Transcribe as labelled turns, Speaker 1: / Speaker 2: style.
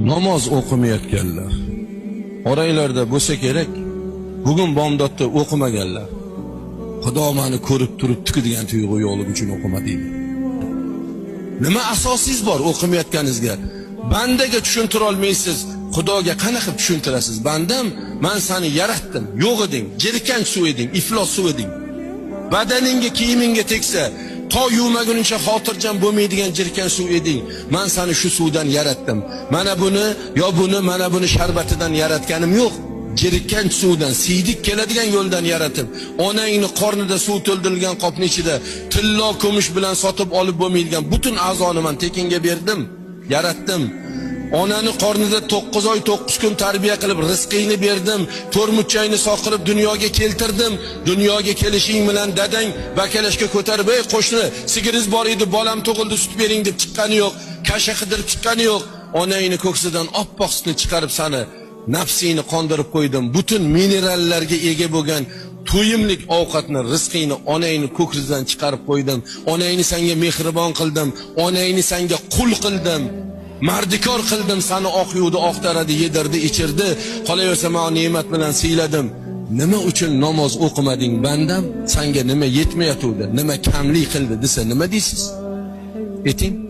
Speaker 1: namoz o'qimayotganlar oranglarda bo'lsa kerak, bugun bomdodda o'qimaganlar. Xudo meni ko'rib turibdi degan tuyg'u yo'qligi uchun o'qimadingmi? Nima asosingiz bor o'qimayotganingizga? Bandaga tushuntira olmaysiz, Xudoga qanaqa tushuntirasiz? Bandam, men seni yaratdim, yo'q eding, jirkanch suv eding, iflos suv eding. Badaningga, kiyimingga tegsa, to yuvmaguncha xotirjam bo'lmaydigan jirkanch suv eding. Men seni shu suvdan yaratdim. Mana buni, mana buni sharbatidan yaratganim yo'q. Jirkanch suvdan, siydik keladigan yo'ldan yaratib, onangni qornida suv to'ldirilgan qopning ichida tillo kumush bilan sotib olib bo'lmaydigan butun a'zoni men tekinga berdim, yaratdim. Onani qornida 9 oy 9 kun tarbiya qilib rizqingni berdim, to'rmuchchangni soqirib dunyoga keltirdim. Dunyoga kelishing bilan dadang bakalashga ko'tarib, "Ey qo'shni, sigiringiz bor edi, bolam tug'ildi, sut bering" deb chiqqani yo'q, kasha qidirib chiqqani yo'q. Onangni ko'ksidan oppoq sutni chiqarib sani nafsingni qondirib qo'ydim. Butun minerallarga ega bo'lgan to'yimlik ovqatni, rizqingni onangni ko'ksidan chiqarib qo'ydim. Onangni senga mehribon qildim, onangni senga qul qildim. Mardikor qildim, seni oq yuvdi, oq taradi, yedirdi, ichirdi, qolaversa men ne'mat bilan siyladim. Nima uchun namoz o'qimading bandam? Senga nima yetmayotdi, nima kamlik qildi desa nima deysiz? Ayting.